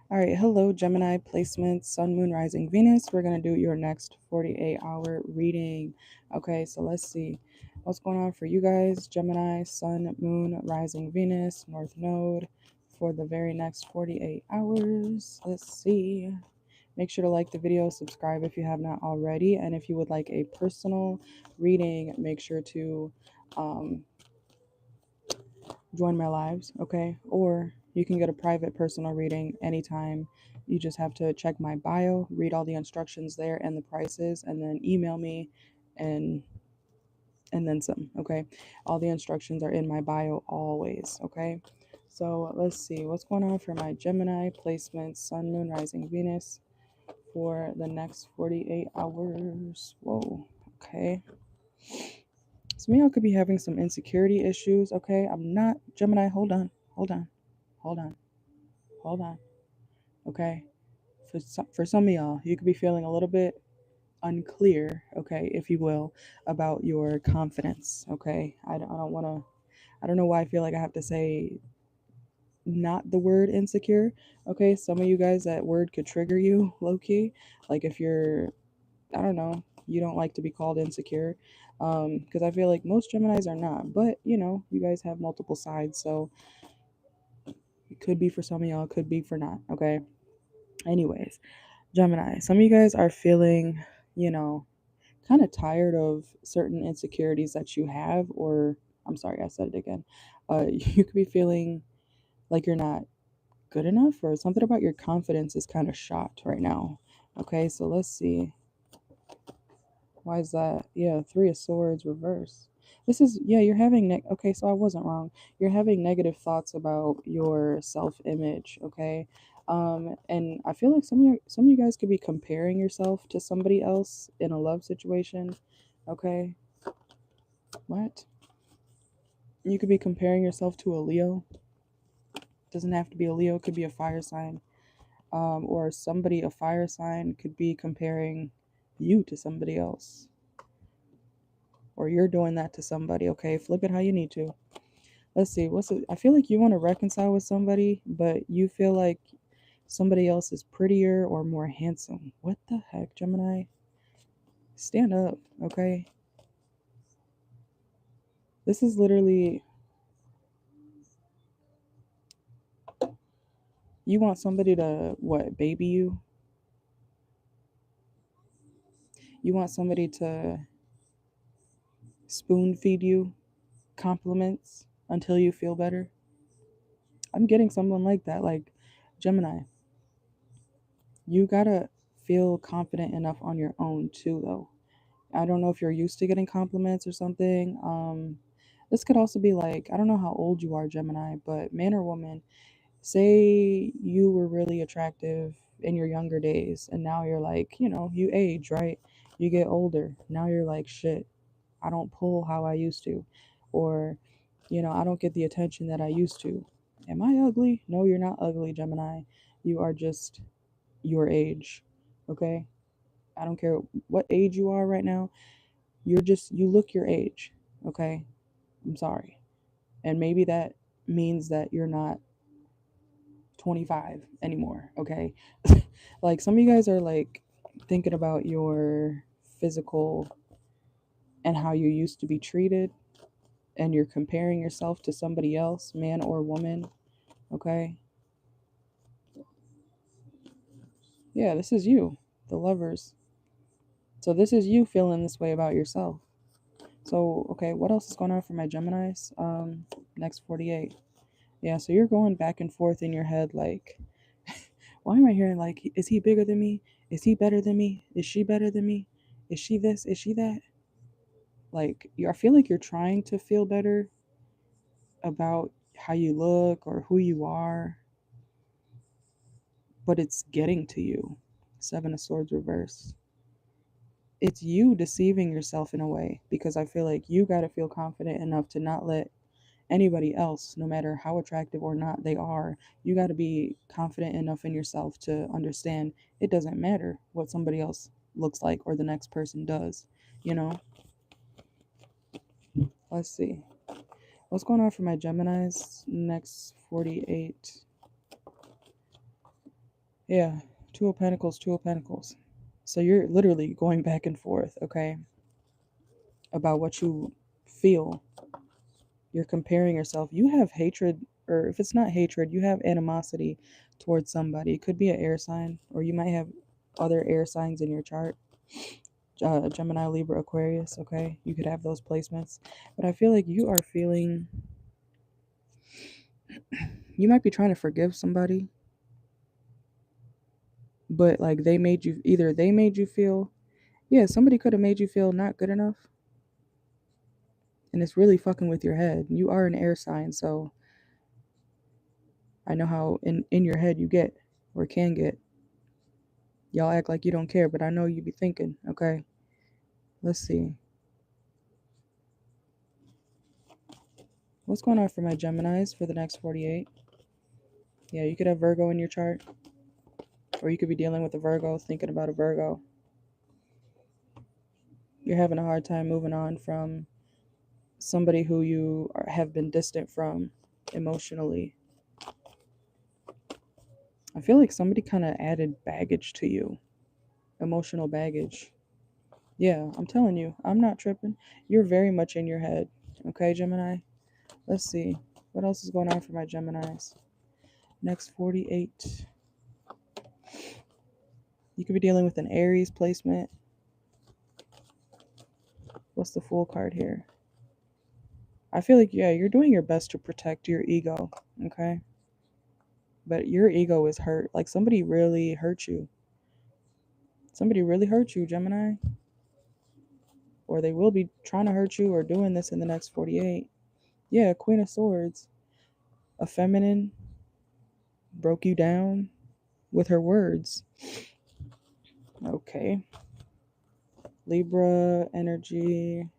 All right, hello, Gemini placements, Sun, Moon, Rising, Venus. We're going to do your next 48-hour reading. Okay, so let's see what's going on for you guys. Gemini, Sun, Moon, Rising, Venus, North Node for the very next 48 hours. Let's see. Make sure to like the video, subscribe if you have not already. And if you would like a personal reading, make sure to join my lives, okay? Or you can get a private personal reading anytime. You just have to check my bio, read all the instructions there and the prices, and then email me and then some, okay? All the instructions are in my bio always, okay? So let's see what's going on for my Gemini placements, Sun, Moon, Rising, Venus for the next 48 hours. Whoa, okay. Some of y'all could be having some insecurity issues, okay? I'm not Gemini. Hold on, hold on, hold on, hold on, okay? For some of y'all, you could be feeling a little bit unclear, okay, if you will, about your confidence, okay? I don't want to, I don't know why I feel like I have to say not the word insecure, okay? Some of you guys, that word could trigger you low key. Like if you're, I don't know, you don't like to be called insecure. Because I feel like most Geminis are not, but you know, you guys have multiple sides, so it could be for some of y'all, it could be for not, okay? Anyways, Gemini, some of you guys are feeling, you know, kind of tired of certain insecurities that you have, or I'm sorry, I said it again. You could be feeling like you're not good enough, or something about your confidence is kind of shot right now. Okay, so let's see. Why is that? Yeah, Three of Swords reverse. This is, yeah, you're having okay, so I wasn't wrong. You're having negative thoughts about your self-image, okay? And I feel like some of you guys could be comparing yourself to somebody else in a love situation, okay? What? You could be comparing yourself to a Leo. Doesn't have to be a Leo, it could be a fire sign. Or somebody, a fire sign, could be comparing you to somebody else, or you're doing that to somebody, okay? Flip it how you need to. Let's see, what's it? I feel like you want to reconcile with somebody, but you feel like somebody else is prettier or more handsome. What the heck, Gemini? Stand up, okay? This is literally, you want somebody to, what, baby you? You want somebody to spoon feed you compliments until you feel better? I'm getting someone like that. Like, Gemini, you gotta feel confident enough on your own too, though. I don't know if you're used to getting compliments or something. This could also be like, I don't know how old you are, Gemini, but man or woman, say you were really attractive in your younger days, and now you're like, you know, you age, right? You get older. Now you're like, shit, I don't pull how I used to. Or, you know, I don't get the attention that I used to. Am I ugly? No, you're not ugly, Gemini. You are just your age, okay? I don't care what age you are right now. You look your age, okay? I'm sorry. And maybe that means that you're not 25 anymore, okay? Like some of you guys are like thinking about your physical and how you used to be treated, and you're comparing yourself to somebody else, man or woman, okay? Yeah, this is you, the Lovers. So this is you feeling this way about yourself. So, okay, what else is going on for my Geminis? Next 48. Yeah, so you're going back and forth in your head like, why am I hearing like, is he bigger than me? Is he better than me? Is she better than me? Is she this? Is she that? Like, I feel like you're trying to feel better about how you look or who you are, but it's getting to you. Seven of Swords reverse. It's you deceiving yourself in a way, because I feel like you got to feel confident enough to not let anybody else, no matter how attractive or not they are, you got to be confident enough in yourself to understand it doesn't matter what somebody else looks like or the next person does, you know? Let's see. What's going on for my Geminis next 48? Yeah, Two of Pentacles, Two of Pentacles. So you're literally going back and forth, okay, about what you feel. You're comparing yourself. You have hatred, or if it's not hatred, you have animosity towards somebody. It could be an air sign, or you might have other air signs in your chart. Gemini, Libra, Aquarius, okay? You could have those placements. But I feel like you are feeling, you might be trying to forgive somebody, but like they made you, either they made you feel, yeah, somebody could have made you feel not good enough. And it's really fucking with your head. You are an air sign, so I know how in your head you get, or can get. Y'all act like you don't care, but I know you be thinking, okay? Let's see. What's going on for my Geminis for the next 48? Yeah, you could have Virgo in your chart, or you could be dealing with a Virgo, thinking about a Virgo. You're having a hard time moving on from somebody who you have been distant from emotionally. I feel like somebody kind of added baggage to you, emotional baggage. Yeah, I'm telling you, I'm not tripping. You're very much in your head. Okay, Gemini? Let's see. What else is going on for my Geminis? Next 48. You could be dealing with an Aries placement. What's the Fool card here? I feel like, yeah, you're doing your best to protect your ego. Okay? But your ego is hurt. Like somebody really hurt you. Somebody really hurt you, Gemini. Or they will be trying to hurt you or doing this in the next 48. Yeah, Queen of Swords. A feminine broke you down with her words. Okay. Libra energy,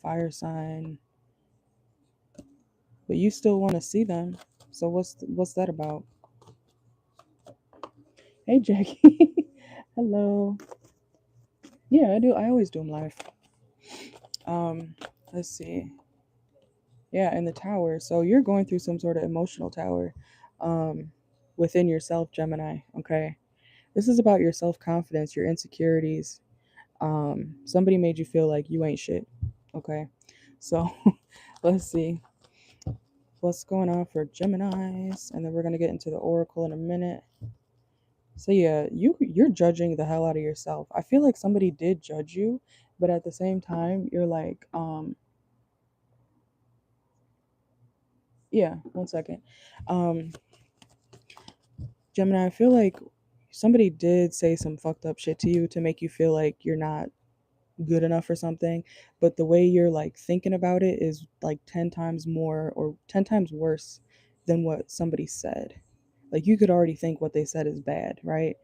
fire sign. But you still want to see them. So what's that about? Hey Jackie. Hello. Yeah, I do. I always do them live. Let's see. Yeah, in the tower. So you're going through some sort of emotional tower within yourself, Gemini, okay? This is about your self-confidence, your insecurities. Somebody made you feel like you ain't shit, okay? So let's see what's going on for Geminis, and then we're gonna get into the oracle in a minute. So yeah, you're judging the hell out of yourself. I feel like somebody did judge you, but at the same time, you're like, yeah, one second. Um, Gemini, I feel like somebody did say some fucked up shit to you to make you feel like you're not good enough or something, but the way you're like thinking about it is like 10 times more or 10 times worse than what somebody said. Like you could already think what they said is bad, right?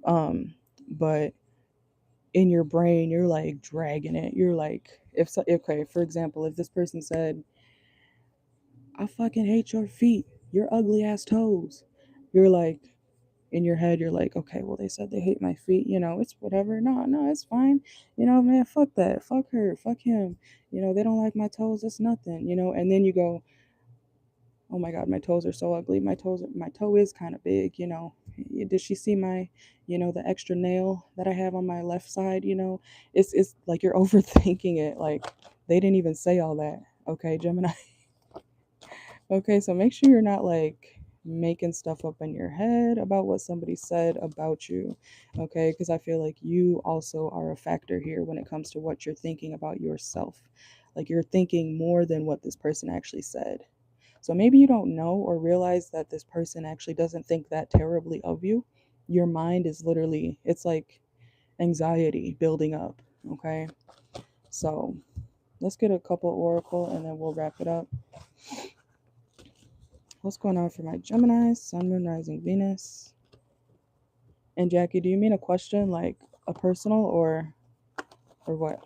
But in your brain you're like dragging it. You're like, if so, okay, for example, if this person said, I fucking hate your feet, your ugly ass toes, you're like, in your head you're like, okay, well they said they hate my feet, it's whatever. No, it's fine. Man, fuck that, fuck her, fuck him. They don't like my toes, it's nothing. And then you go, oh my god, my toes are so ugly. My toe is kind of big. Did she see my, the extra nail that I have on my left side? It's like you're overthinking it. Like they didn't even say all that. Okay, Gemini. Okay, so make sure you're not like making stuff up in your head about what somebody said about you. Okay, because I feel like you also are a factor here when it comes to what you're thinking about yourself. Like you're thinking more than what this person actually said. So maybe you don't know or realize that this person actually doesn't think that terribly of you. Your mind is literally, it's like anxiety building up. Okay, so let's get a couple oracle and then we'll wrap it up. What's going on for my Geminis, Sun, Moon, Rising, Venus? And Jackie, do you mean a question like a personal or what?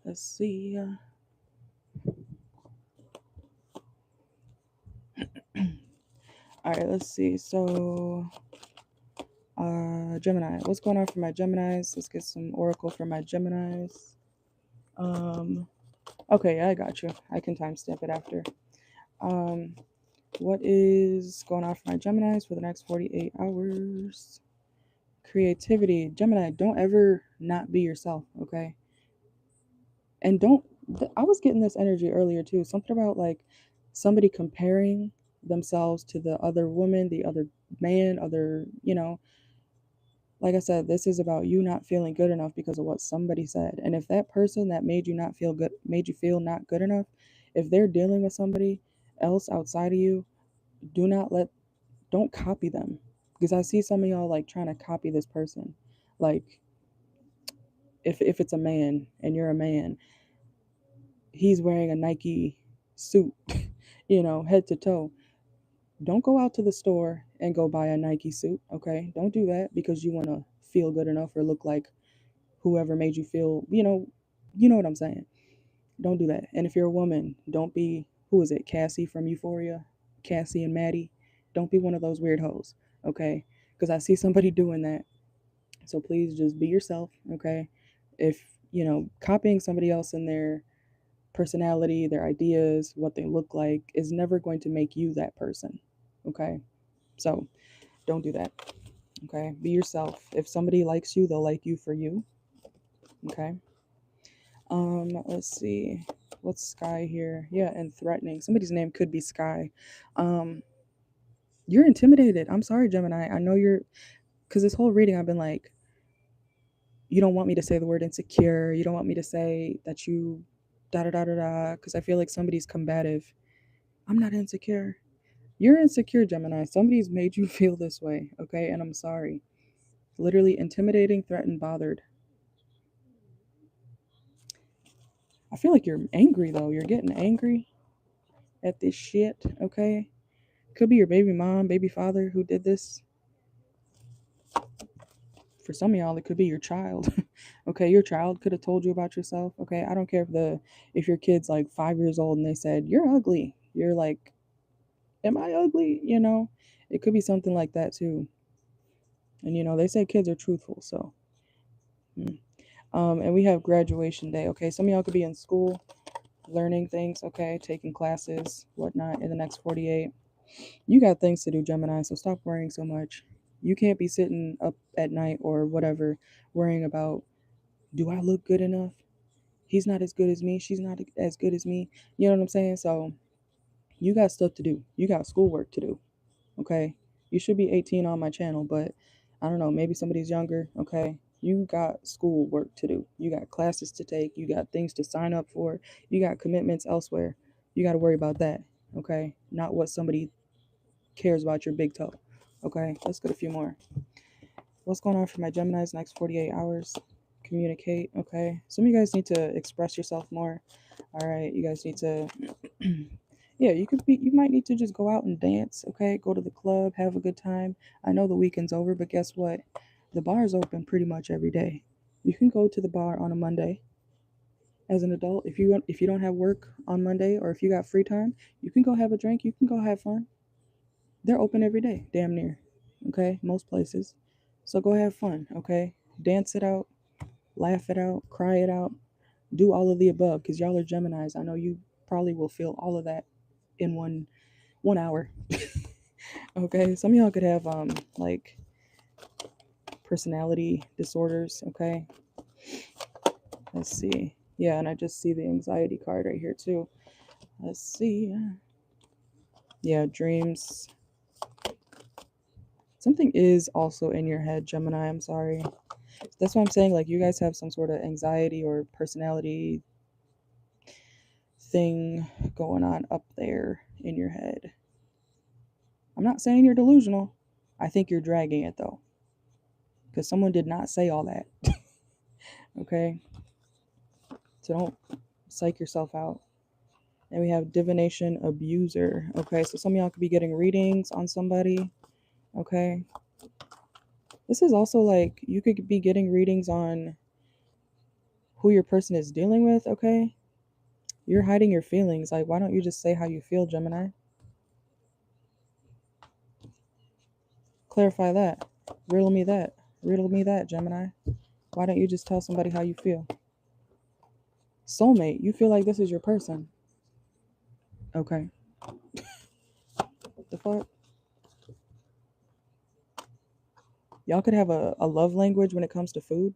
Let's see. All right, let's see. So, Gemini. What's going on for my Geminis? Let's get some oracle for my Geminis. Okay, I got you. I can timestamp it after. What is going on for my Geminis for the next 48 hours? Creativity. Gemini, don't ever not be yourself, okay? And don't, I was getting this energy earlier too. Something about like somebody comparing themselves to the other woman, the other man, other, like I said, this is about you not feeling good enough because of what somebody said. And if that person that made you not feel good, made you feel not good enough, if they're dealing with somebody else outside of you, do not let, don't copy them. Because I see some of y'all like trying to copy this person. Like if it's a man and you're a man, he's wearing a Nike suit, head to toe. Don't go out to the store and go buy a Nike suit, okay? Don't do that because you want to feel good enough or look like whoever made you feel, what I'm saying. Don't do that. And if you're a woman, don't be, who is it, Cassie from Euphoria? Cassie and Maddie. Don't be one of those weird hoes, okay? Because I see somebody doing that. So please just be yourself, okay? If, copying somebody else in their personality, their ideas, what they look like is never going to make you that person, okay? So don't do that, okay? Be yourself. If somebody likes you, they'll like you for you, okay? Let's see. What's Sky here? Yeah, and threatening. Somebody's name could be Sky. Um, you're intimidated. I'm sorry, Gemini. I know you're, because this whole reading I've been like, you don't want me to say the word insecure. You don't want me to say that you da da da da da, because I feel like somebody's combative. I'm not insecure. You're insecure, Gemini. Somebody's made you feel this way, okay? And I'm sorry. Literally intimidating, threatened, bothered. I feel like you're angry though. You're getting angry at this shit, okay? Could be your baby mom, baby father who did this. For some of y'all, it could be your child. Okay, your child could have told you about yourself. Okay, I don't care if your kid's like 5 years old and they said you're ugly. You're like, am I ugly? It could be something like that too. And they say kids are truthful, so. mm. And we have graduation day. Okay, some of y'all could be in school, learning things. Okay, taking classes, whatnot, in the next 48. You got things to do, Gemini, so stop worrying so much. You can't be sitting up at night or whatever worrying about, do I look good enough? He's not as good as me. She's not as good as me. You know what I'm saying? So you got stuff to do. You got schoolwork to do. Okay. You should be 18 on my channel, but I don't know. Maybe somebody's younger. Okay. You got schoolwork to do. You got classes to take. You got things to sign up for. You got commitments elsewhere. You got to worry about that. Okay. Not what somebody cares about your big toe. Okay. Let's get a few more. What's going on for my Geminis next 48 hours? Communicate. Okay. Some of you guys need to express yourself more. All right. You guys need to yeah, you might need to just go out and dance, okay? Go to the club, have a good time. I know the weekend's over, but guess what? The bar's open pretty much every day. You can go to the bar on a Monday as an adult. If you don't have work on Monday or if you got free time, you can go have a drink, you can go have fun. They're open every day, damn near. Okay? Most places. So go have fun, okay? Dance it out, laugh it out, cry it out. Do all of the above because y'all are Geminis. I know you probably will feel all of that in one hour. Okay, some of y'all could have like personality disorders. Okay, let's see. Yeah, and I just see the anxiety card right here too. Let's see. Yeah, dreams. Something is also in your head, Gemini. I'm sorry. That's what I'm saying. Like you guys have some sort of anxiety or personality thing going on up there in your head. I'm not saying you're delusional. I think you're dragging it though, because someone did not say all that. Okay, so don't psych yourself out. And we have divination abuser. Okay, so some of y'all could be getting readings on somebody. Okay. This is also like you could be getting readings on who your person is dealing with. Okay. You're hiding your feelings. Like, why don't you just say how you feel, Gemini? Clarify that. Riddle me that. Riddle me that, Gemini. Why don't you just tell somebody how you feel? Soulmate, you feel like this is your person. Okay. The fuck? Y'all could have a love language when it comes to food.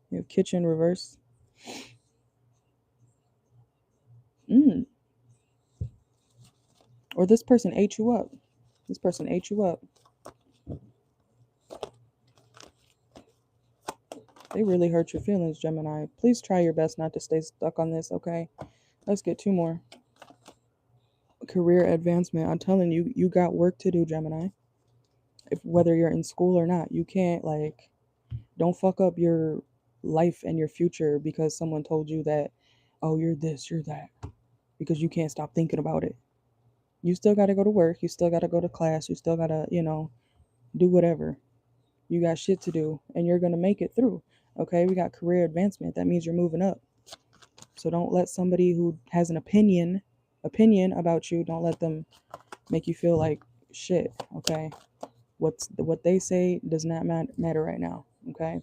You have kitchen reverse. Mm. Or this person ate you up. This person ate you up. They really hurt your feelings, Gemini. Please try your best not to stay stuck on this, okay? Let's get two more. Career advancement. I'm telling you, you got work to do, Gemini. If whether you're in school or not, you can't don't fuck up your life and your future because someone told you that, oh, you're this, you're that, because you can't stop thinking about it. You still got to go to work. You still got to go to class. You still got to, do whatever. You got shit to do and you're going to make it through. Okay. We got career advancement. That means you're moving up. So don't let somebody who has an opinion about you, don't let them make you feel like shit. Okay. What they say does not matter right now. Okay.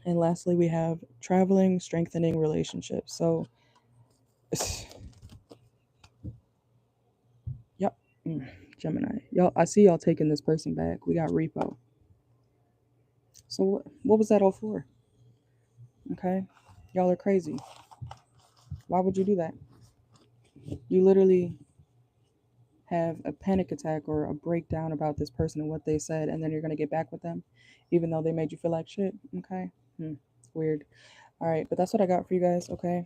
And lastly, we have traveling, strengthening relationships. So, yep, Gemini. Y'all, I see y'all taking this person back. We got repo. So, what was that all for? Okay, y'all are crazy. Why would you do that? You literally have a panic attack or a breakdown about this person and what they said, and then you're gonna get back with them, even though they made you feel like shit. Okay, weird. All right, but that's what I got for you guys. Okay,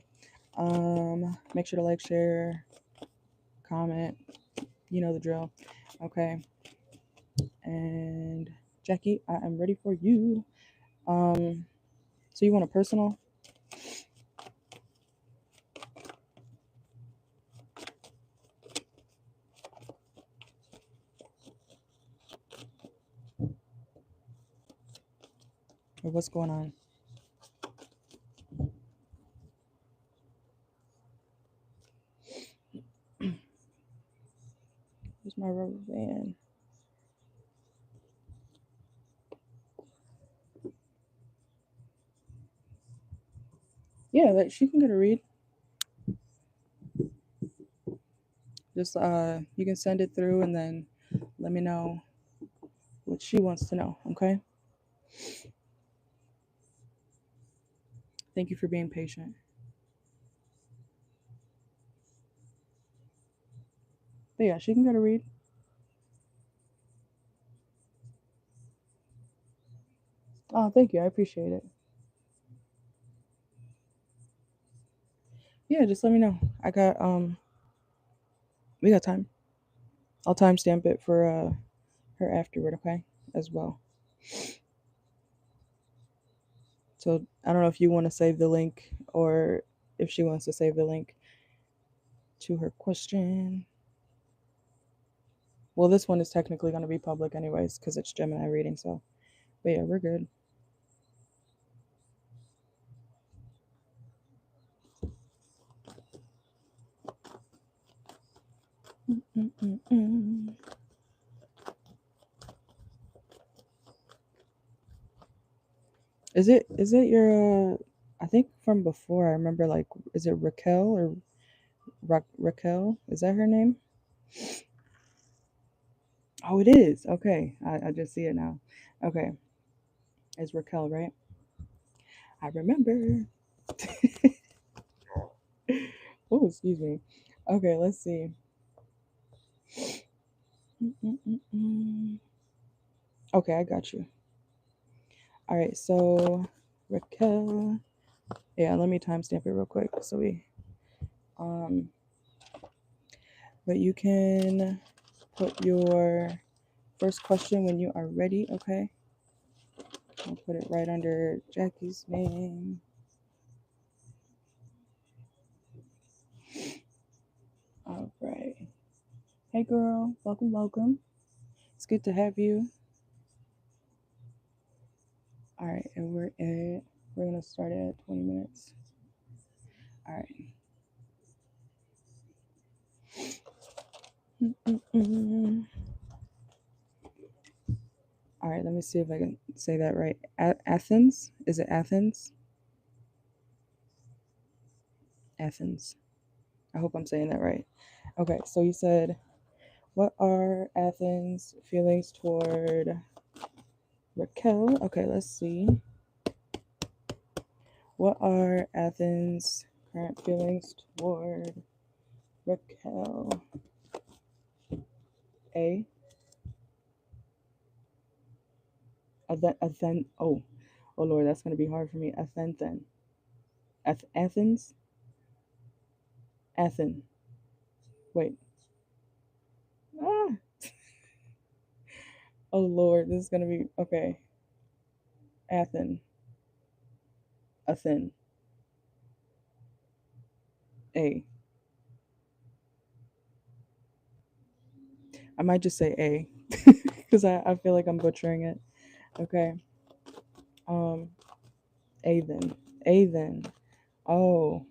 make sure to like, share, comment. You know the drill. Okay. And Jackie, I am ready for you. So you want a personal? Or what's going on? Where's my rubber band? Yeah, that she can get a read. Just you can send it through and then let me know what she wants to know, okay? Thank you for being patient. But yeah, she can get a read. Oh, thank you. I appreciate it. Yeah, just let me know. We got time. I'll timestamp it for her afterward, okay? As well. So I don't know if you want to save the link or if she wants to save the link to her question. Well, this one is technically going to be public anyways because it's Gemini reading. So, but yeah, we're good. Mm-mm-mm. Is it your? I think from before I remember is it Raquel or Raquel? Is that her name? Oh, it is. Okay, I just see it now. Okay, it's Raquel, right? I remember. Oh, excuse me. Okay, let's see. Mm-mm-mm-mm. Okay, I got you. All right, so Raquel. Yeah, let me timestamp it real quick so we um but you can put your first question when you are ready, okay? I'll put it right under Jackie's name. All right. Hey girl, welcome, welcome. It's good to have you. All right, and we're gonna start at 20 minutes. All right. Mm-mm-mm. All right, let me see if I can say that right. Athens? Is it Athens? Athens. I hope I'm saying that right. Okay, so you said, what are Athens' feelings toward Raquel? Okay, let's see. What are Athens' current feelings toward Raquel? A. Athen. Oh Lord, that's gonna be hard for me. Athen. Athens. Athen. Wait. Ah. Oh Lord, this is gonna be okay. Athen. Athen. A. I might just say A because I feel like I'm butchering it. Okay. Um. A then. A then. Oh.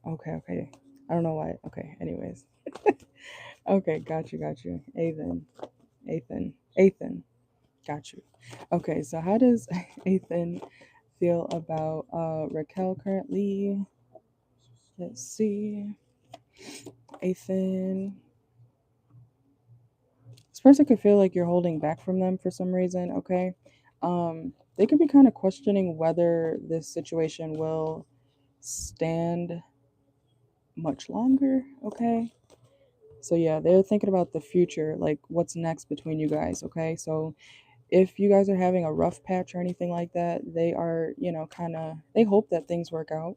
Okay. Okay. I don't know why. Okay. Anyways. Okay. Got you. Got you. A then. Athan. Athan. Got you. Okay. So how does Athan feel about Raquel currently? Let's see. Athan. This person could feel like you're holding back from them for some reason, okay? They could be kind of questioning whether this situation will stand much longer, okay? So yeah, they're thinking about the future, like what's next between you guys, okay? So if you guys are having a rough patch or anything like that, they are, kind of, they hope that things work out,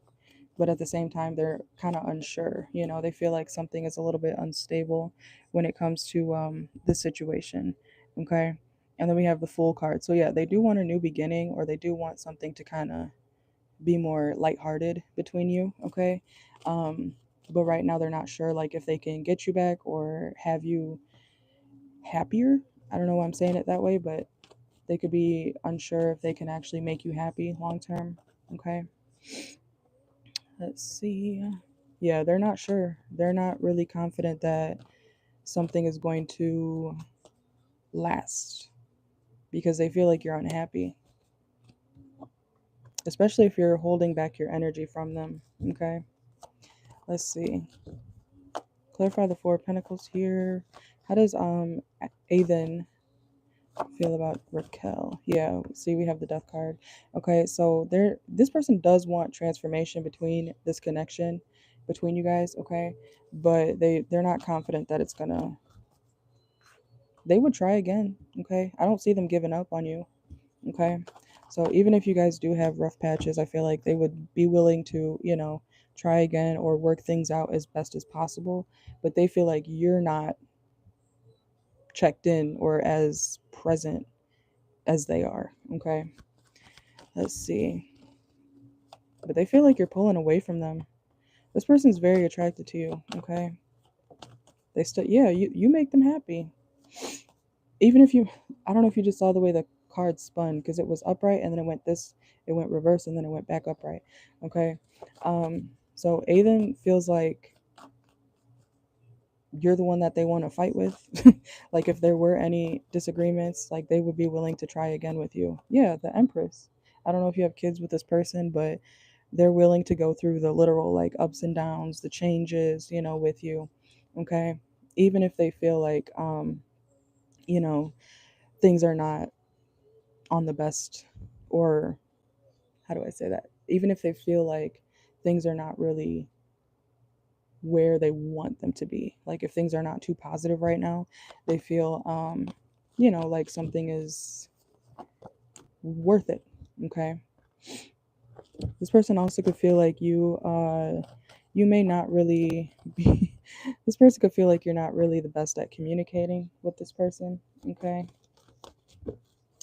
but at the same time, they're kind of unsure. They feel like something is a little bit unstable when it comes to the situation, okay? And then we have the Fool card. So yeah, they do want a new beginning, or they do want something to kind of be more lighthearted between you, okay? But right now, they're not sure, like, if they can get you back or have you happier. I don't know why I'm saying it that way, but they could be unsure if they can actually make you happy long term. Okay. Let's see. Yeah, they're not sure. They're not really confident that something is going to last because they feel like you're unhappy, especially if you're holding back your energy from them. Okay. Let's see. Clarify the Four of Pentacles here. How does Athen feel about Raquel? Yeah, see, we have the Death card. Okay, so this person does want transformation between this connection between you guys, okay? But they're not confident that it's gonna they would try again, okay? I don't see them giving up on you, okay? So even if you guys do have rough patches, I feel like they would be willing to, try again or work things out as best as possible, but they feel like you're not checked in or as present as they are, okay? Let's see. But they feel like you're pulling away from them. This person's very attracted to you, okay? They still, yeah, you make them happy. Even if you, I don't know if you just saw the way the card spun, because it was upright and then it went reverse and then it went back upright, okay? So Aiden feels like you're the one that they want to fight with. Like if there were any disagreements, like they would be willing to try again with you. Yeah, the Empress. I don't know if you have kids with this person, but they're willing to go through the literal like ups and downs, the changes, with you. Okay? Even if they feel like you know, things are not on the best, or how do I say that? Even if they feel like things are not really where they want them to be. Like if things are not too positive right now, they feel like something is worth it. Okay. This person also could feel like you may not really be this person could feel like you're not really the best at communicating with this person. Okay.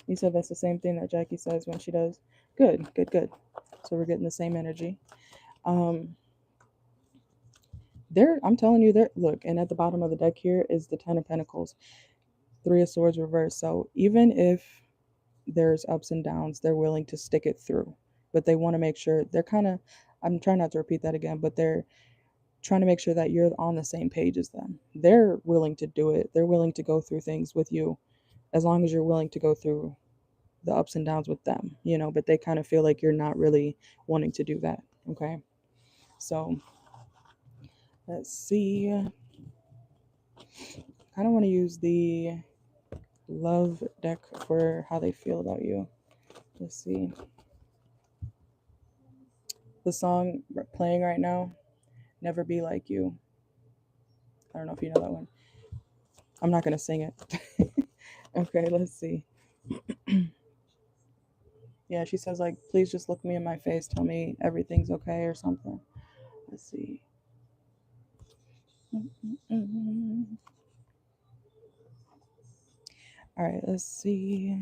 You said that's the same thing that Jackie says when she does. Good, good, good. So we're getting the same energy. Um I'm telling you, there look, and at the bottom of the deck here is the Ten of Pentacles. Three of Swords reversed. So even if there's ups and downs, they're willing to stick it through. But they want to make sure they're kind of, I'm trying not to repeat that again, but they're trying to make sure that you're on the same page as them. They're willing to do it. They're willing to go through things with you as long as you're willing to go through the ups and downs with them, but they kind of feel like you're not really wanting to do that. Okay. So Let's see. Kind of want to use the love deck for how they feel about you. Let's see. The song playing right now, Never Be Like You. I don't know if you know that one. I'm not going to sing it. Okay, let's see. Yeah, she says, like, please just look me in my face, tell me everything's okay or something. Let's see. All right, let's see.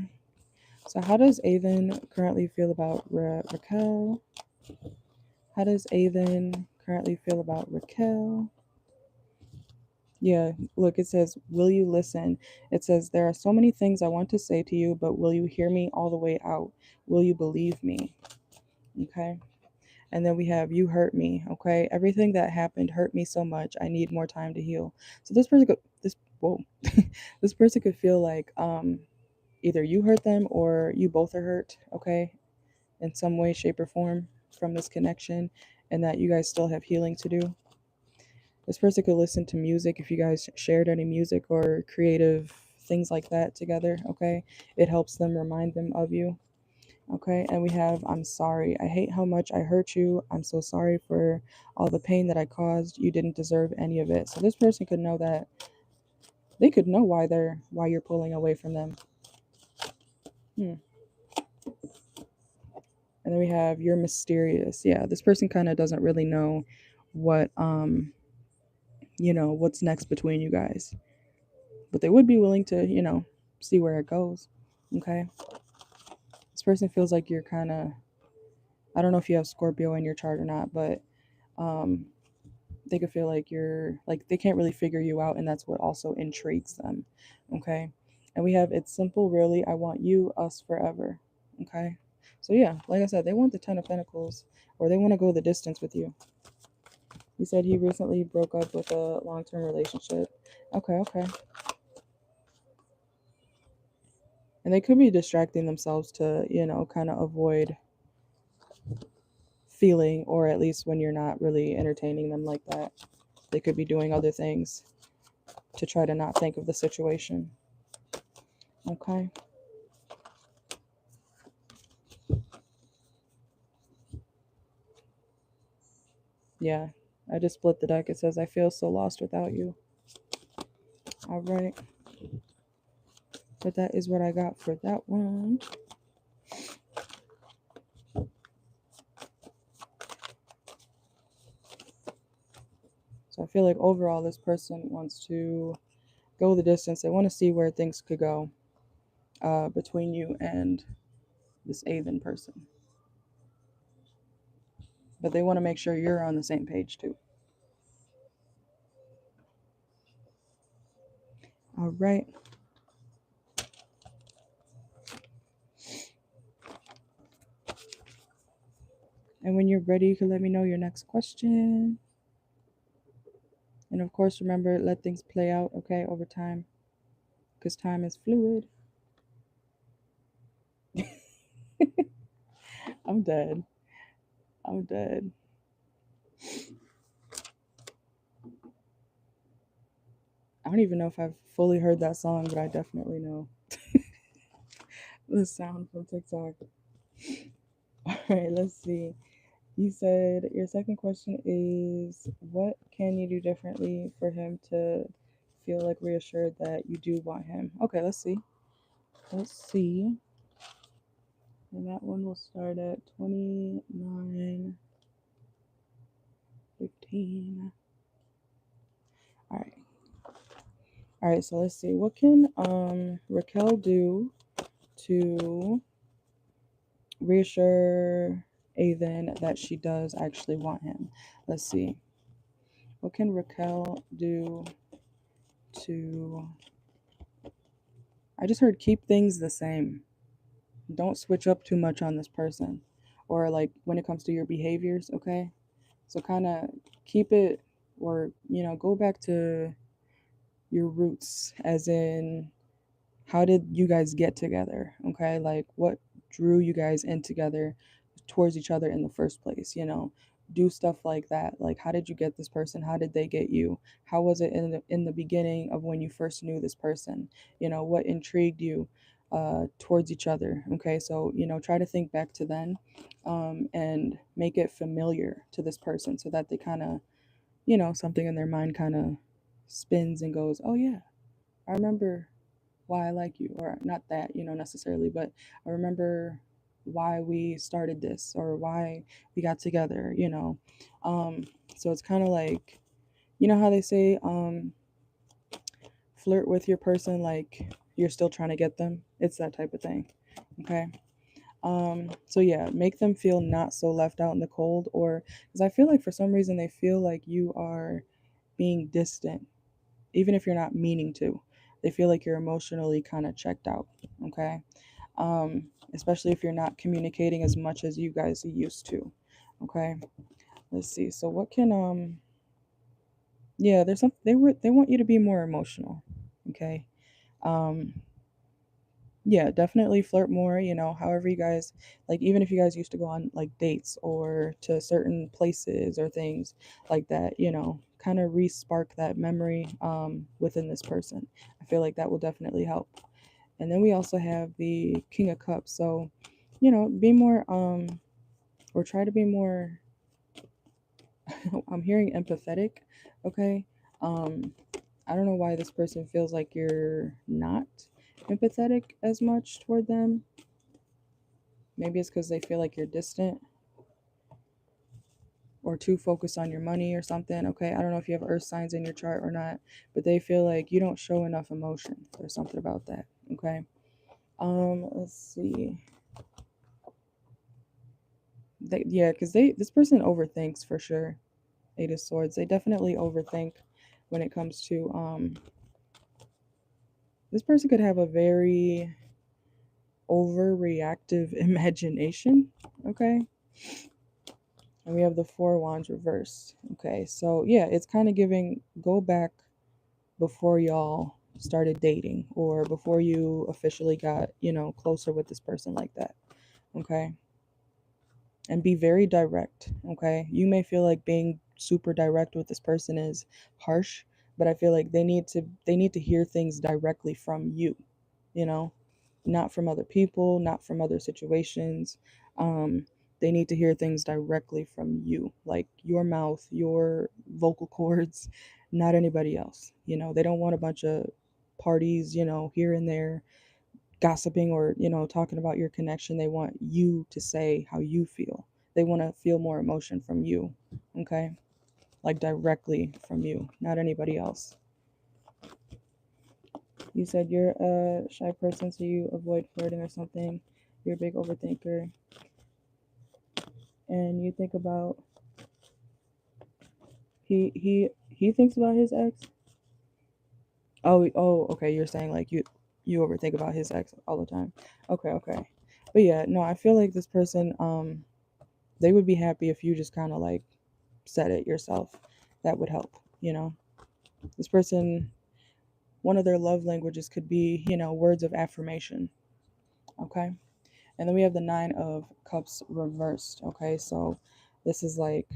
So how does Avon currently feel about Raquel? How does Avon currently feel about Raquel? Yeah, look, it says, will you listen? It says, there are so many things I want to say to you, but will you hear me all the way out? Will you believe me? Okay. And then we have, you hurt me. Okay. Everything that happened hurt me so much. I need more time to heal. So this person could, whoa, this person could feel like, either you hurt them or you both are hurt. Okay. In some way, shape, or form from this connection, and that you guys still have healing to do. This person could listen to music if you guys shared any music or creative things like that together, okay? It helps them remind them of you, okay? And we have, I'm sorry. I hate how much I hurt you. I'm so sorry for all the pain that I caused. You didn't deserve any of it. So this person could know that, they could know why you're pulling away from them. And then we have, you're mysterious. Yeah, this person kind of doesn't really know what what's next between you guys, but they would be willing to see where it goes. Okay, this person feels like you're kind of, I don't know if you have Scorpio in your chart or not, but um they could feel like you're like, they can't really figure you out, and that's what also intrigues them. Okay, and we have, it's simple really, I want you, us, forever. Okay, so yeah, like I said, they want the 10 of Pentacles, or they want to go the distance with you. He said he recently broke up with a long-term relationship. Okay. And they could be distracting themselves to, kind of avoid feeling, or at least when you're not really entertaining them like that, they could be doing other things to try to not think of the situation. Okay. Yeah. I just split the deck. It says, I feel so lost without you. All right. But that is what I got for that one. So I feel like overall this person wants to go the distance. They want to see where things could go between you and this Avon person. But they want to make sure you're on the same page too. All right. And when you're ready, you can let me know your next question. And of course, remember, let things play out, okay, over time, because time is fluid. I'm dead. I'm dead. I don't even know if I've fully heard that song, but I definitely know the sound from TikTok. All right, let's see. You said your second question is, what can you do differently for him to feel like reassured that you do want him? Okay, let's see. Let's see. And that one will start at 29:15. All right. All right, so let's see. What can Raquel do to reassure Avon that she does actually want him? Let's see. What can Raquel do to, I just heard, keep things the same. Don't switch up too much on this person, or like when it comes to your behaviors, okay? So kind of keep it, or go back to your roots, as in, how did you guys get together? Okay, like what drew you guys in together towards each other in the first place? do stuff like that. Like, how did you get this person? How did they get you? How was it in the beginning of when you first knew this person? What intrigued you towards each other? Okay, so try to think back to then, and make it familiar to this person so that they kind of, something in their mind kind of spins and goes, oh yeah, I remember why I like you, or not that, necessarily, but I remember why we started this or why we got together, Um, so it's kind of like, how they say, flirt with your person like you're still trying to get them. It's that type of thing. Okay. So yeah, make them feel not so left out in the cold, or because I feel like for some reason they feel like you are being distant, even if you're not meaning to. They feel like you're emotionally kind of checked out. Okay. Especially if you're not communicating as much as you guys used to. Okay. Let's see. So what can yeah, there's some they want you to be more emotional. Okay. Um yeah, definitely flirt more, however you guys, like, even if you guys used to go on like dates or to certain places or things like that, kind of re-spark that memory within this person. I feel like that will definitely help. And then we also have the King of Cups. So, be more or try to be more I'm hearing empathetic, okay? Um I don't know why this person feels like you're not empathetic as much toward them. Maybe it's because they feel like you're distant or too focused on your money or something. Okay, I don't know if you have earth signs in your chart or not, but they feel like you don't show enough emotion. There's something about that. Okay. Let's see. Yeah, because this person overthinks for sure. Eight of Swords. They definitely overthink when it comes to this person could have a very overreactive imagination. Okay. And we have the Four Wands reversed. Okay, so yeah, it's kind of giving, go back before y'all started dating or before you officially got, closer with this person like that. Okay. And be very direct. Okay. You may feel like being super direct with this person is harsh, but I feel like they need to hear things directly from you, you know, not from other people, not from other situations. Um, they need to hear things directly from you, like your mouth, your vocal cords, not anybody else. They don't want a bunch of parties, here and there, gossiping or, talking about your connection. They want you to say how you feel. They want to feel more emotion from you. Okay. Like directly from you, not anybody else. You said you're a shy person, so you avoid flirting or something. You're a big overthinker. And you think about he thinks about his ex. Oh, okay. You're saying like you overthink about his ex all the time. Okay. But yeah, no, I feel like this person they would be happy if you just kind of like said it yourself. That would help, This person, one of their love languages could be, words of affirmation. Okay. And then we have the Nine of Cups reversed. Okay. So this is like,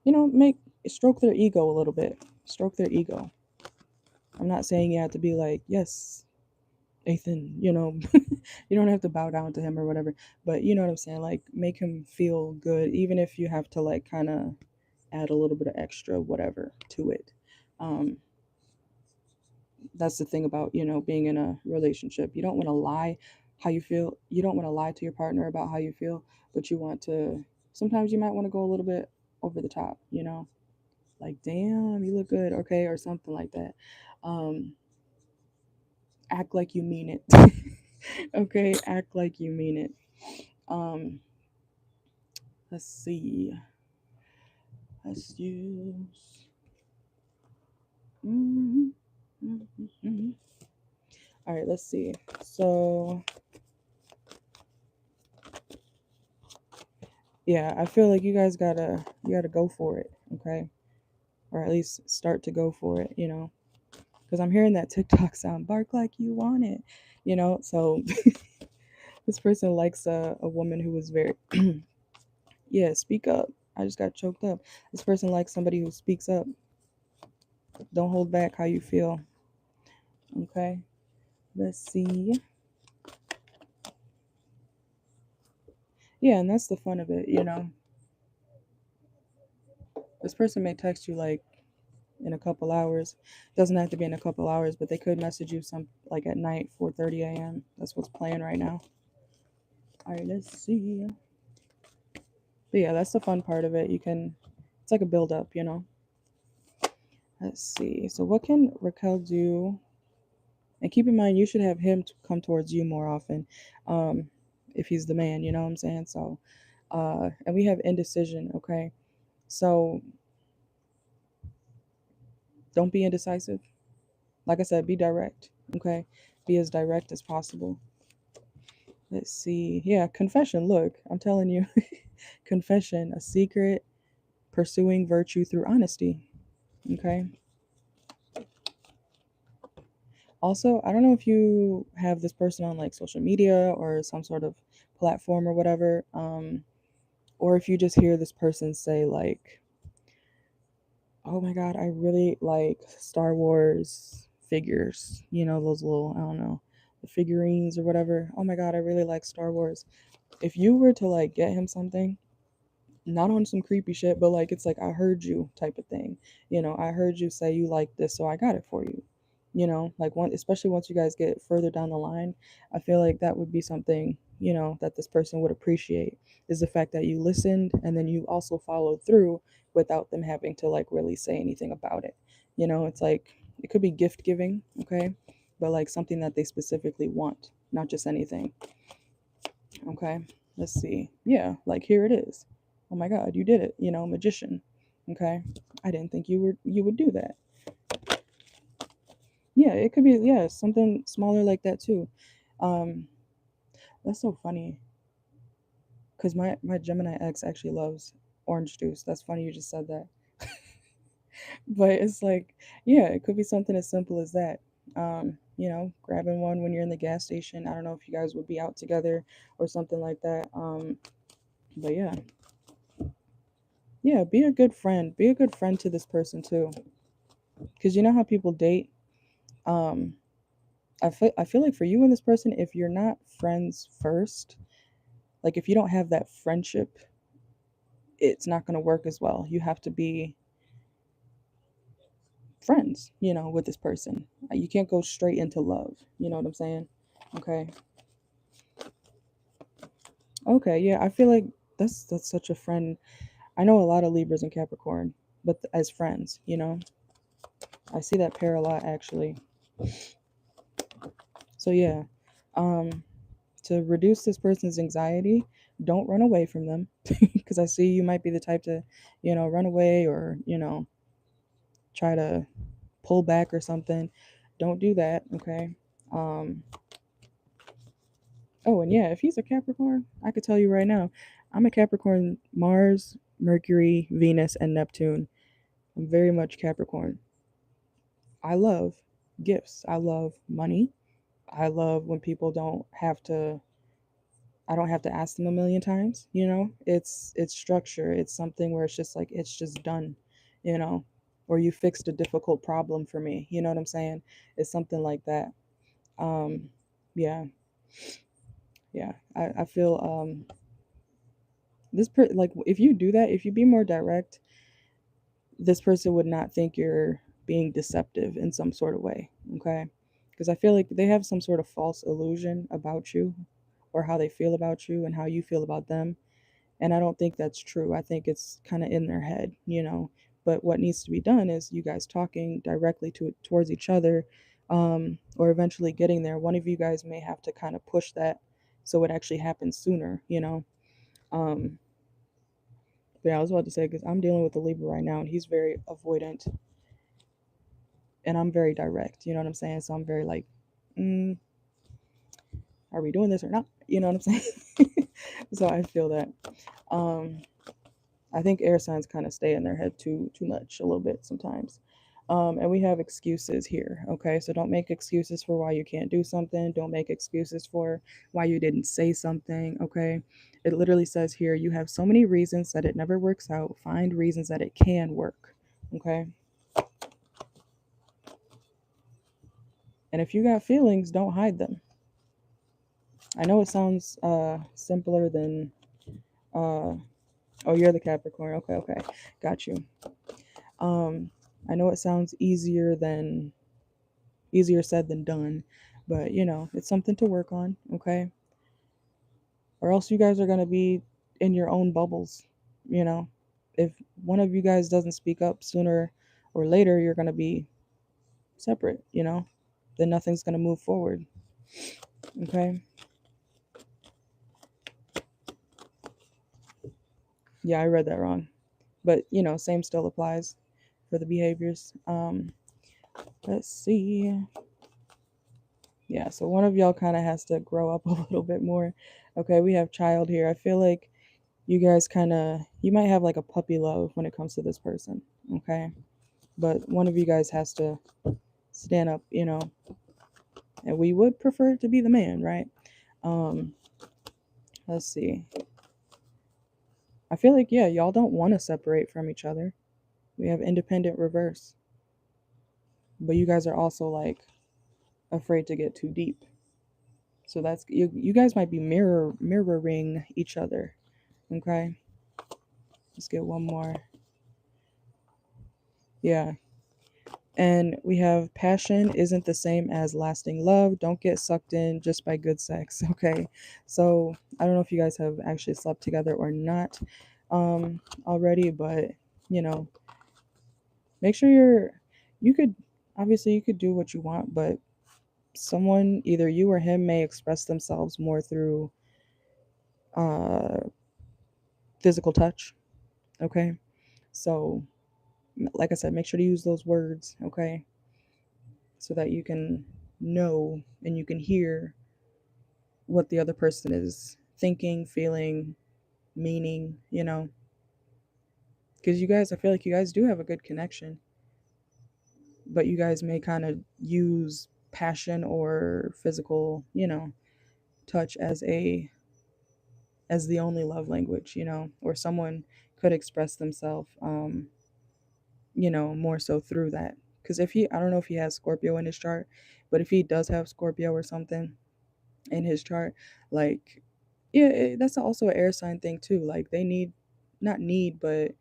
make stroke their ego a little bit. Stroke their ego. I'm not saying you have to be like, yes, Ethan, you don't have to bow down to him or whatever, but you know what I'm saying? Like, make him feel good, even if you have to, like, kind of add a little bit of extra whatever to it. Um, that's the thing about, being in a relationship. You don't want to lie how you feel. You don't want to lie to your partner about how you feel, but you want to, sometimes you might want to go a little bit over the top, like, damn, you look good, okay, or something like that. Um, act like you mean it. Okay, act like you mean it. Um, let's see. Let's use. All right, let's see. So, yeah, I feel like you gotta go for it, okay, or at least start to go for it, because I'm hearing that TikTok sound, bark like you want it, So this person likes a woman who is very Yeah, speak up. I just got choked up. This person likes somebody who speaks up. Don't hold back how you feel. Okay. Let's see. Yeah, and that's the fun of it, you know. This person may text you like in a couple hours. Doesn't have to be in a couple hours, but they could message you some like at night, 4:30 a.m. That's what's playing right now. All right, let's see. But yeah, that's the fun part of it. You can, it's like a build up, you know. Let's see. So what can Raquel do? And keep in mind, you should have him to come towards you more often, um, if he's the man. You know what I'm saying? So, and we have indecision. Okay, so don't be indecisive. Like I said, be direct. Okay, be as direct as possible. Let's see. Yeah, confession. Look, I'm telling you, confession, a secret, pursuing virtue through honesty. Okay. Also, I don't know if you have this person on like social media or some sort of platform or whatever, or if you just hear this person say like, "Oh my God, I really like Star Wars figures." You know, those little, I don't know, the figurines or whatever. "Oh my God, I really like Star Wars." If you were to like get him something, not on some creepy shit, but like it's like I heard you type of thing. You know, I heard you say you like this, so I got it for you. You know, like one, especially once you guys get further down the line, I feel like that would be something, you know, that this person would appreciate, is the fact that you listened and then you also followed through without them having to like really say anything about it. You know, it's like it could be gift giving, okay? But like something that they specifically want, not just anything. Okay, let's see. Yeah, like here it is. Oh my God, you did it. You know, magician. Okay, I didn't think you would do that. Yeah, it could be, yeah, something smaller like that too. Um, that's so funny because my Gemini ex actually loves orange juice. That's funny you just said that. But it's like, yeah, it could be something as simple as that. You know, grabbing one when you're in the gas station. I don't know if you guys would be out together or something like that. But yeah. Yeah, be a good friend. Be a good friend to this person too. Cuz you know how people date? Um I feel like for you and this person, if you're not friends first, like if you don't have that friendship, it's not going to work as well. You have to be friends, you know, with this person. You can't go straight into love. You know what I'm saying? Okay. Okay, yeah, I feel like that's such a friend. I know a lot of Libras and Capricorn, but as friends, you know. I see that pair a lot actually. So yeah. Um to reduce this person's anxiety, don't run away from them because I see you might be the type to, you know, run away or, you know, try to pull back or something. Don't do that, okay? Um oh, and yeah, if he's a Capricorn, I could tell you right now, I'm a Capricorn, Mars, Mercury, Venus, and Neptune. I'm very much Capricorn. I love gifts. I love money. I love when people don't have to I don't have to ask them a million times, you know? It's structure. It's something where it's just like it's just done, you know? Or you fixed a difficult problem for me. You know what I'm saying? It's something like that. Um yeah, yeah. I feel like if you do that, if you be more direct, this person would not think you're being deceptive in some sort of way, okay? Because I feel like they have some sort of false illusion about you or how they feel about you and how you feel about them. And I don't think that's true. I think it's kind of in their head, you know. But what needs to be done is you guys talking directly towards each other, or eventually getting there. One of you guys may have to kind of push that so it actually happens sooner, you know. Um, but yeah, I was about to say because I'm dealing with a Libra right now, and he's very avoidant, and I'm very direct. You know what I'm saying? So I'm very like, mm, are we doing this or not? You know what I'm saying? So I feel that. Um, I think air signs kind of stay in their head too much a little bit sometimes. And we have excuses here. Okay, so don't make excuses for why you can't do something. Don't make excuses for why you didn't say something. Okay, it literally says here you have so many reasons that it never works out. Find reasons that it can work. Okay, and if you got feelings, don't hide them. I know it sounds simpler than oh, you're the Capricorn. Okay, okay, got you. um I know it sounds easier said than done, but you know, it's something to work on. Okay, or else you guys are going to be in your own bubbles. You know, if one of you guys doesn't speak up sooner or later, you're going to be separate. You know, then nothing's going to move forward. Okay, yeah, I read that wrong, but you know, same still applies for the behaviors. Let's see. Yeah, so one of y'all kind of has to grow up a little bit more. Okay, we have child here. I feel like you guys you might have like a puppy love when it comes to this person. Okay, but one of you guys has to stand up, you know, and we would prefer it to be the man, right? Um, let's see. I feel like, yeah, y'all don't want to separate from each other. We have independent reverse, but you guys are also like afraid to get too deep. So that's you guys might be mirroring each other. Okay, let's get one more. Yeah, and we have passion isn't the same as lasting love. Don't get sucked in just by good sex. Okay, so I don't know if you guys have actually slept together or not already, but you know, make sure you could, obviously you could do what you want, but someone, either you or him, may express themselves more through uh physical touch. Okay, so like I said, make sure to use those words. Okay, so that you can know and you can hear what the other person is thinking, feeling, meaning, you know. Because you guys, I feel like you guys do have a good connection, but you guys may kind of use passion or physical, you know, touch as the only love language, you know, or someone could express themselves, you know, more so through that. Because if he, I don't know if he has Scorpio in his chart, but if he does have Scorpio or something in his chart, like, yeah, that's also an air sign thing too. Like they need, not need, but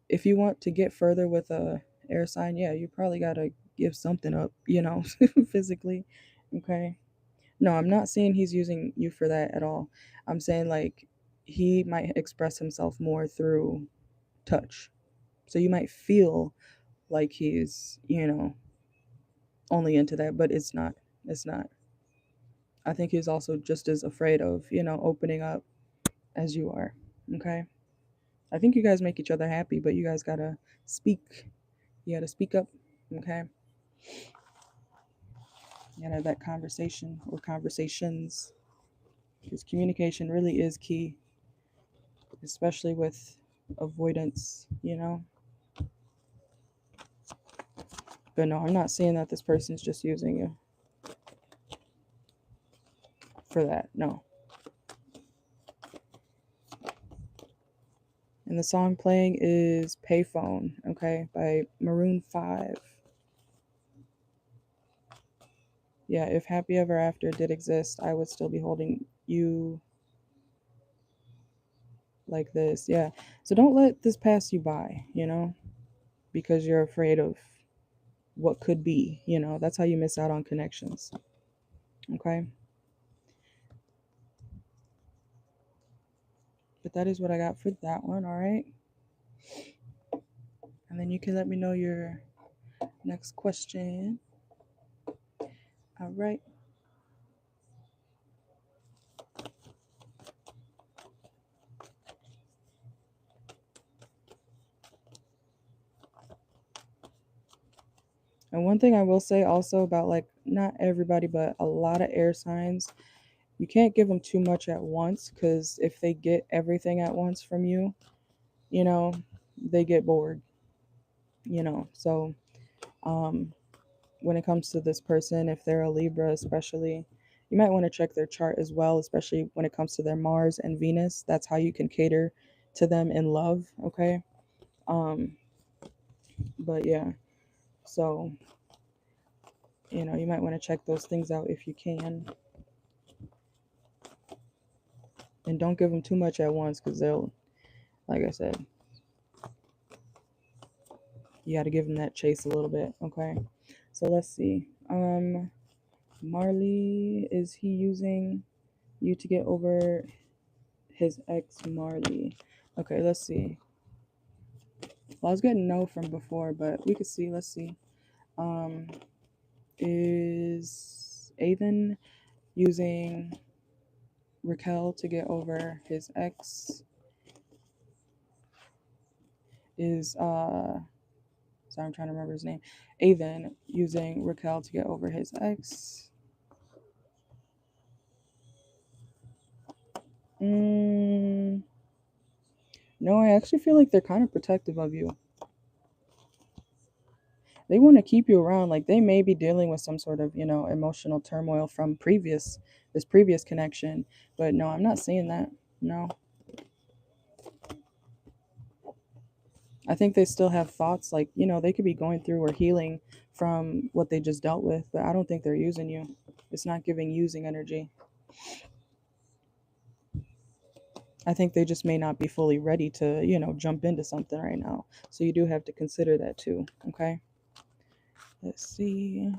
if you want to get further with a air sign, yeah, you probably gotta give something up, you know, physically. Okay. No, I'm not saying he's using you for that at all. I'm saying like he might express himself more through touch. So you might feel like he's, you know, only into that, but it's not. It's not. I think he's also just as afraid of, you know, opening up as you are. Okay. I think you guys make each other happy, but you guys gotta speak. You gotta speak up. Okay. You gotta have that conversation or conversations. Because communication really is key, especially with avoidance, you know? But no, I'm not saying that this person's just using you for that. No. And the song playing is Payphone, okay, by Maroon 5. Yeah, if Happy Ever After did exist, I would still be holding you like this. Yeah. So don't let this pass you by, you know, because you're afraid of what could be, you know. That's how you miss out on connections. Okay? But that is what I got for that one, all right? And then you can let me know your next question. All right. And one thing I will say also about, like, not everybody, but a lot of air signs, you can't give them too much at once, because if they get everything at once from you, you know, they get bored, you know. So When it comes to this person, if they're a Libra especially, you might want to check their chart as well, especially when it comes to their Mars and Venus. That's how you can cater to them in love, okay? Um, but yeah, so, you might want to check those things out if you can. And don't give them too much at once because they'll, like I said, you got to give them that chase a little bit, okay? So let's see. Marley, is he using you to get over his ex Marley? Okay, let's see. Well, I was getting no from before, but we could see. Let's see. Is Avon using Raquel to get over his ex? Is sorry, I'm trying to remember his name. Avon using Raquel to get over his ex? No, I actually feel like they're kind of protective of you. They want to keep you around. Like they may be dealing with some sort of, emotional turmoil from this previous connection. But no, I'm not seeing that. No. I think they still have thoughts like, they could be going through or healing from what they just dealt with, but I don't think they're using you. It's not giving using energy. I think they just may not be fully ready to, jump into something right now. So you do have to consider that too. Okay. Let's see.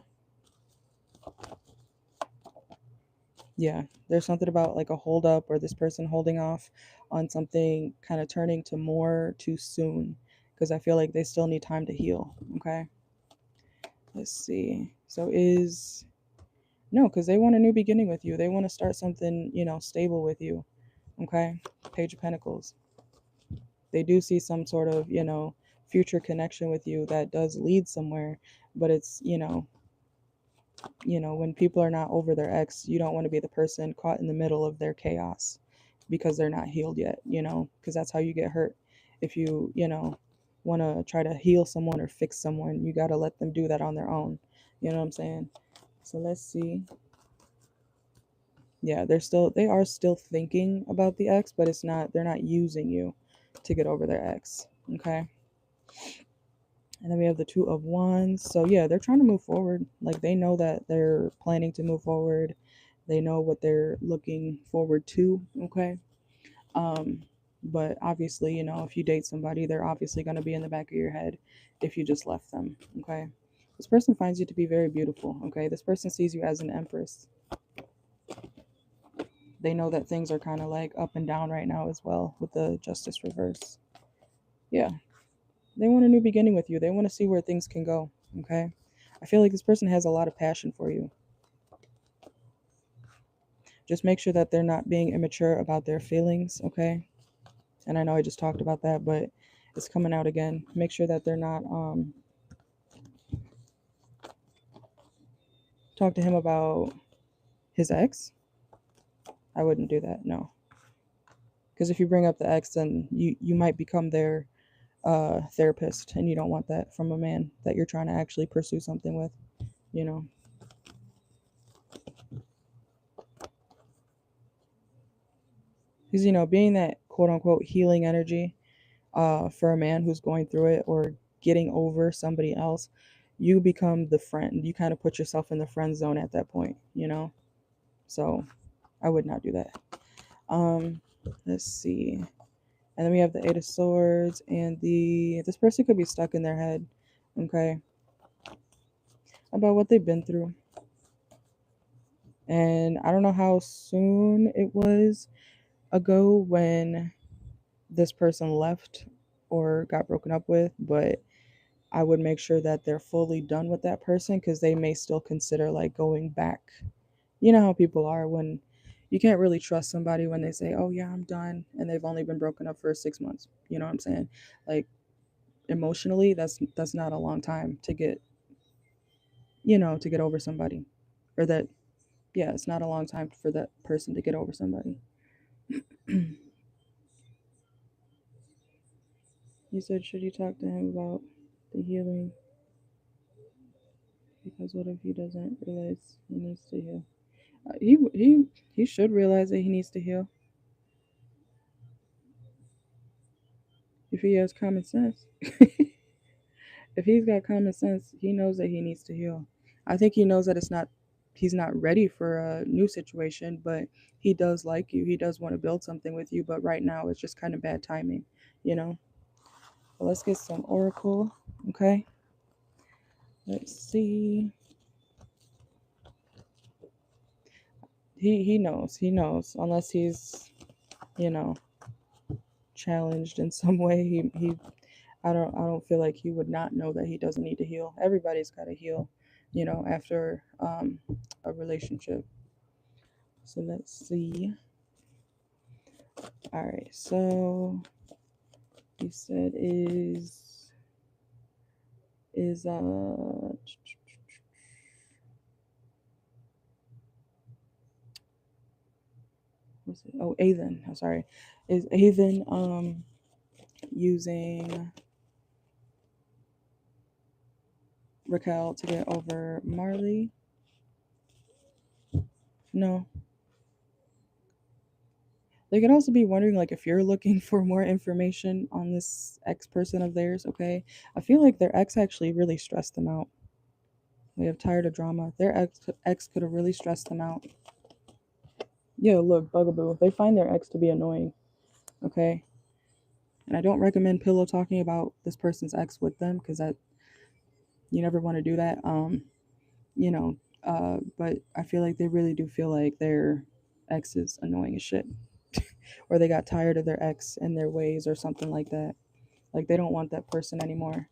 Yeah, there's something about like a hold up or this person holding off on something kind of turning to more too soon because I feel like they still need time to heal. Okay. Let's see. So is no, because they want a new beginning with you. They want to start something, stable with you. Okay. Page of Pentacles. They do see some sort of, future connection with you that does lead somewhere, but it's, when people are not over their ex, you don't want to be the person caught in the middle of their chaos because they're not healed yet, because that's how you get hurt. If you, want to try to heal someone or fix someone, you got to let them do that on their own. You know what I'm saying? So let's see. Yeah, they are still thinking about the ex, but they're not using you to get over their ex. Okay. And then we have the Two of Wands. So yeah, they're trying to move forward. Like they know that they're planning to move forward. They know what they're looking forward to. Okay. Um, but obviously, if you date somebody, they're obviously going to be in the back of your head if you just left them. Okay. This person finds you to be very beautiful. Okay. This person sees you as an empress. They know that things are kind of like up and down right now as well with the Justice reverse. Yeah. They want a new beginning with you. They want to see where things can go. Okay. I feel like this person has a lot of passion for you. Just make sure that they're not being immature about their feelings. Okay. And I know I just talked about that, but it's coming out again. Make sure that they're not talk to him about his ex. I wouldn't do that. No. Because if you bring up the ex, then you might become their therapist, and you don't want that from a man that you're trying to actually pursue something with, you know. Because, being that quote unquote healing energy for a man who's going through it or getting over somebody else, you become the friend. You kind of put yourself in the friend zone at that point, So I would not do that. Let's see. And then we have the Eight of Swords and this person could be stuck in their head, okay, about what they've been through. And I don't know how soon it was ago when this person left or got broken up with, but I would make sure that they're fully done with that person because they may still consider like going back. You know how people are when you can't really trust somebody when they say, "Oh yeah, I'm done," and they've only been broken up for 6 months. You know what I'm saying? Like emotionally, that's not a long time to get, to get over somebody, or that, yeah, it's not a long time for that person to get over somebody. You said, should you talk to him about the healing? Because what if he doesn't realize he needs to heal? He should realize that he needs to heal if he has common sense. If he's got common sense, he knows that he needs to heal. I think he knows that he's not ready for a new situation, but he does like you. He does want to build something with you, but right now it's just kind of bad timing, you know? But let's get some oracle, okay? Let's see. He knows. He knows. Unless he's, you know, challenged in some way, he I don't feel like he would not know that he doesn't need to heal. Everybody's got to heal, after a relationship. So let's see. All right. So you said is what's it? Oh, Ethan. I'm sorry. Is Ethan using Raquel to get over Marley? No. They could also be wondering, like, if you're looking for more information on this ex person of theirs, okay? I feel like their ex actually really stressed them out. We have tired of drama. Their ex could have really stressed them out. Yeah, look, bugaboo. They find their ex to be annoying, okay? And I don't recommend pillow talking about this person's ex with them because that you never want to do that. You know, but I feel like they really do feel like their ex is annoying as shit, or they got tired of their ex and their ways, or something like that. Like they don't want that person anymore.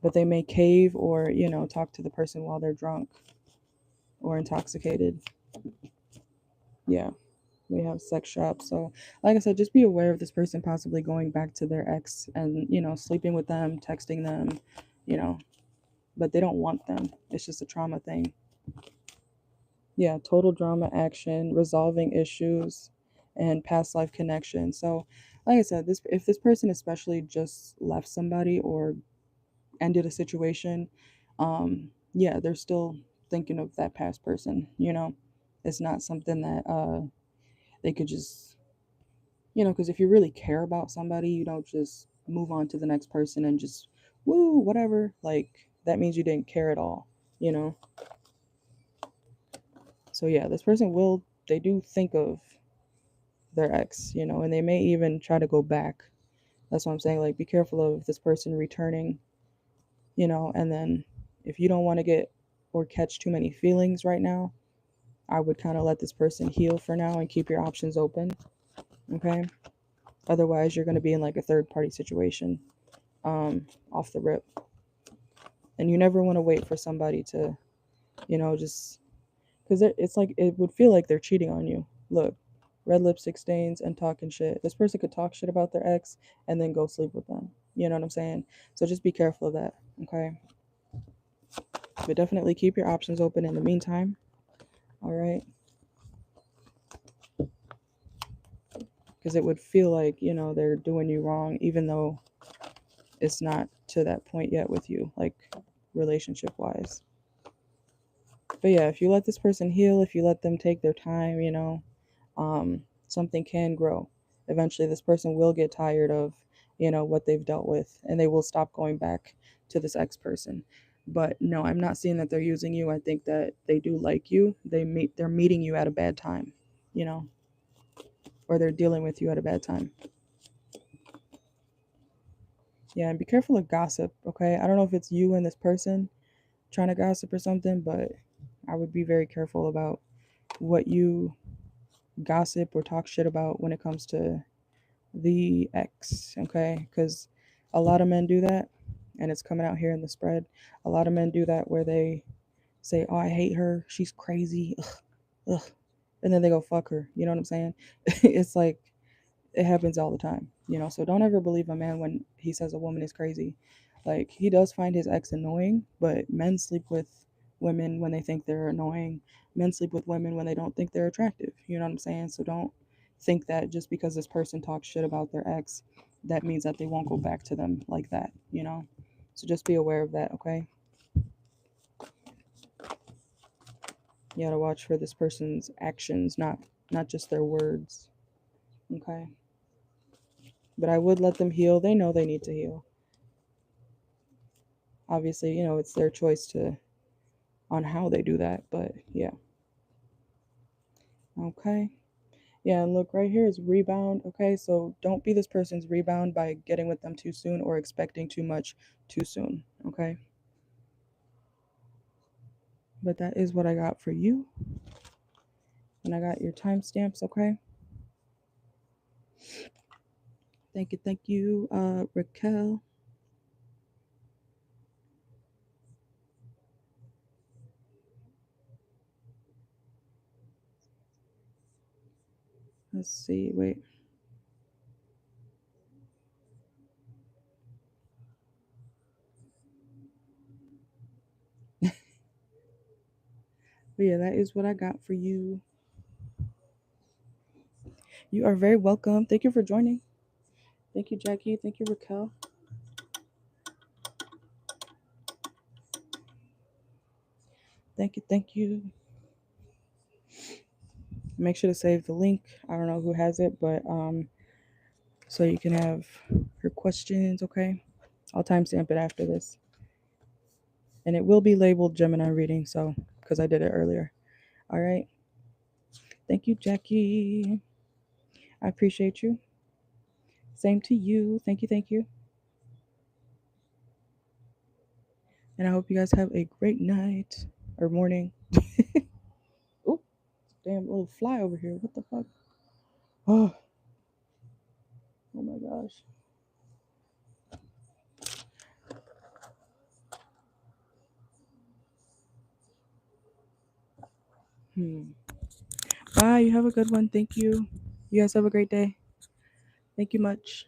But they may cave or, talk to the person while they're drunk or intoxicated. Yeah, we have sex shops. So, like I said, just be aware of this person possibly going back to their ex and, sleeping with them, texting them, you know, but they don't want them. It's just a trauma thing. Yeah, total drama action, resolving issues, and past life connection. So, like I said, this if this person especially just left somebody or ended a situation, yeah, they're still thinking of that past person. It's not something that they could just, because if you really care about somebody, you don't just move on to the next person and just woo whatever. Like that means you didn't care at all, you know. So yeah, this person will, they do think of their ex, and they may even try to go back. That's what I'm saying. Like be careful of this person returning, and then if you don't want to get or catch too many feelings right now, I would kind of let this person heal for now and keep your options open. Okay. Otherwise, you're going to be in like a third party situation, off the rip. And you never want to wait for somebody to, just because it's like it would feel like they're cheating on you. Look, red lipstick stains and talking shit. This person could talk shit about their ex and then go sleep with them. You know what I'm saying? So just be careful of that. Okay. But definitely keep your options open in the meantime. All right. Because it would feel like, they're doing you wrong, even though it's not to that point yet with you, like relationship wise. But yeah, if you let this person heal, if you let them take their time, something can grow. Eventually, this person will get tired of, what they've dealt with, and they will stop going back to this ex person. But no, I'm not seeing that they're using you. I think that they do like you. They're meeting you at a bad time, you know, or they're dealing with you at a bad time. Yeah, and be careful of gossip, okay? I don't know if it's you and this person trying to gossip or something, but I would be very careful about what you gossip or talk shit about when it comes to the ex, okay? Because a lot of men do that, and it's coming out here in the spread. A lot of men do that where they say, "Oh, I hate her. She's crazy." Ugh, ugh. And then they go fuck her. You know what I'm saying? It's like it happens all the time, So don't ever believe a man when he says a woman is crazy. Like he does find his ex annoying, but men sleep with women when they think they're annoying. Men sleep with women when they don't think they're attractive. You know what I'm saying? So don't think that just because this person talks shit about their ex, that means that they won't go back to them like that. So just be aware of that, okay? You gotta watch for this person's actions, not just their words. Okay. But I would let them heal. They know they need to heal. Obviously, it's their choice on how they do that. But yeah. Okay. Yeah, and look, right here is rebound. Okay, so don't be this person's rebound by getting with them too soon or expecting too much too soon. Okay. But that is what I got for you. And I got your timestamps. Okay. Thank you, Raquel. Let's see. Wait. But yeah, that is what I got for you. You are very welcome. Thank you for joining. Thank you, Jackie. Thank you, Raquel. Thank you. Thank you. Make sure to save the link. I don't know who has it, but so you can have her questions. Okay. I'll timestamp it after this. And it will be labeled Gemini reading, so because I did it earlier. All right. Thank you, Jackie. I appreciate you. Same to you. Thank you. Thank you. And I hope you guys have a great night or morning. Oh, damn little fly over here. What the fuck? Oh, oh my gosh. Bye. You have a good one. Thank you. You guys have a great day. Thank you much.